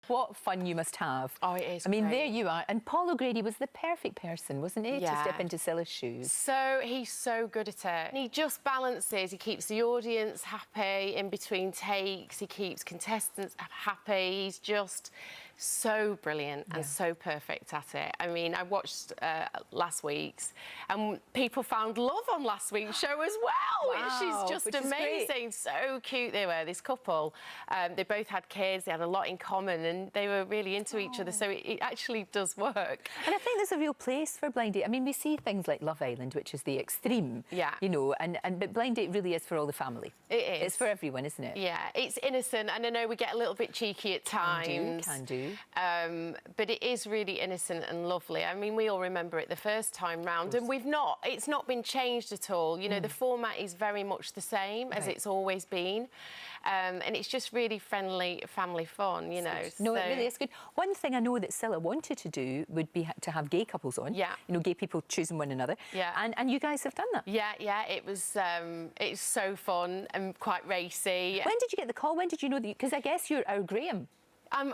What fun you must have. Oh, it is I mean, great. there you are. And Paul O'Grady was the perfect person, wasn't he, to step into Cilla's shoes? So, he's so good at it. And he just balances. He keeps the audience happy in between takes. He keeps contestants happy. He's just so brilliant and so perfect at it. I mean, I watched last week's and people found love on last week's show as well, Wow, which is just amazing. So cute they were, this couple. They both had kids, they had a lot in common and they were really into each other, so it actually does work. And I think there's a real place for blind date. I mean, we see things like Love Island, which is the extreme, you know, but blind date really is for all the family. It is. It's for everyone, isn't it? Yeah, it's innocent, and I know we get a little bit cheeky at times. Can do. But it is really innocent and lovely. I mean, we all remember it the first time round, and it's not been changed at all. You know, the format is very much the same as it's always been. And it's just really friendly family fun, you know. No, it really is good. One thing I know that Cilla wanted to do would be to have gay couples on. Yeah. You know, gay people choosing one another. Yeah. And you guys have done that. Yeah, yeah. It was it's so fun and quite racy. When did you get the call? When did you know that? Because I guess you're our Graham.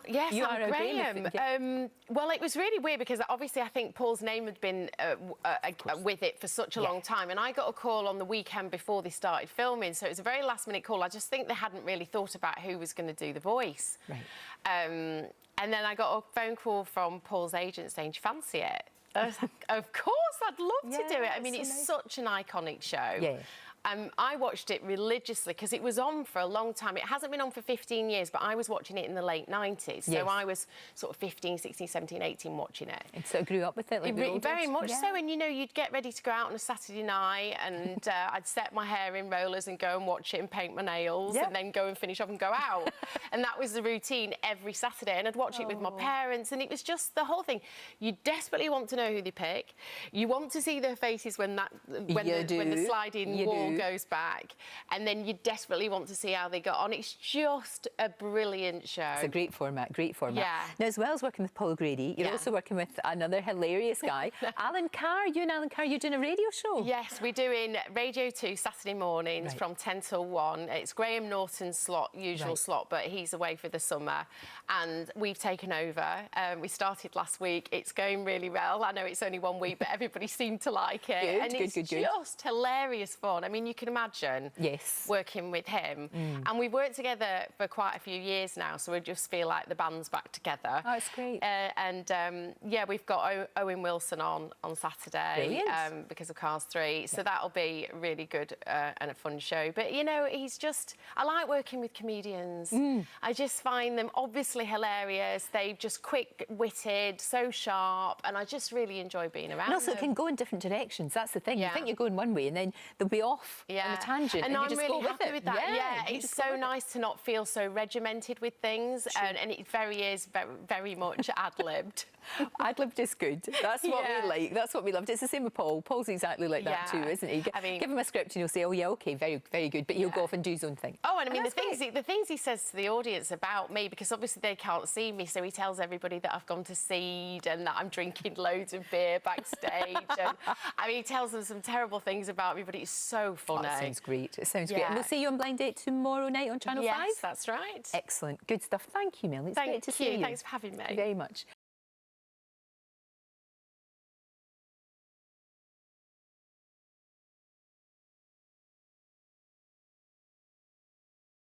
Yes, you I'm are Graham. Well, it was really weird because obviously I think Paul's name had been with it for such a long time, and I got a call on the weekend before they started filming, so it was a very last-minute call. I just think they hadn't really thought about who was going to do the voice. Right. And then I got a phone call from Paul's agent saying, "Do you fancy it?" I was like, "Of course, I'd love to do it." I mean, it's such an iconic show. Yeah. I watched it religiously because it was on for a long time. It hasn't been on for 15 years, but I was watching it in the late 90s. So I was sort of 15, 16, 17, 18 watching it. And so grew up with it? Like Very much so. And, you know, you'd get ready to go out on a Saturday night and I'd set my hair in rollers and go and watch it and paint my nails and then go and finish off and go out. And that was the routine every Saturday. And I'd watch it with my parents, and it was just the whole thing. You desperately want to know who they pick. You want to see their faces when the sliding wall goes back, and then you desperately want to see how they got on. It's just a brilliant show. It's a great format, great format. Yeah. Now, as well as working with Paul O'Grady, you're also working with another hilarious guy, Alan Carr. You and Alan Carr, you're doing a radio show. Yes, we're doing Radio 2 Saturday mornings from 10 till 1. It's Graham Norton's slot, usual slot, but he's away for the summer, and we've taken over. We started last week. It's going really well. I know it's only 1 week, but everybody seemed to like it. It's just hilarious fun. I mean, you can imagine working with him. And we've worked together for quite a few years now, so we just feel like the band's back together. Oh, it's great. Yeah, we've got Owen Wilson on Saturday because of Cars 3, so that'll be really good and a fun show. But, you know, I like working with comedians. I just find them obviously hilarious. They're just quick-witted, so sharp, and I just really enjoy being around them. And also them. it can go in different directions. That's the thing. You think you're going one way and then they'll be off on a tangent, and you I'm just really go happy with that. Yeah, it's so nice to not feel so regimented with things, and it is very much ad-libbed. Ad-libbed is good. That's what we like. That's what we loved. It's the same with Paul. Paul's exactly like that too, isn't he? I mean, give him a script and he'll say, "Oh yeah, okay, very, very good," but he'll go off and do his own thing. Oh, and I mean the things he says to the audience about me, because obviously they can't see me, so he tells everybody that I've gone to Seed and that I'm drinking loads of beer backstage. And I mean, he tells them some terrible things about me, but it's so funny. That sounds great. It sounds great. And we'll see you on Blind Date tomorrow night on Channel 5. Yes, that's right. Excellent. Good stuff. Thank you, Melanie. It's great to see you. Thanks for having me. Very much.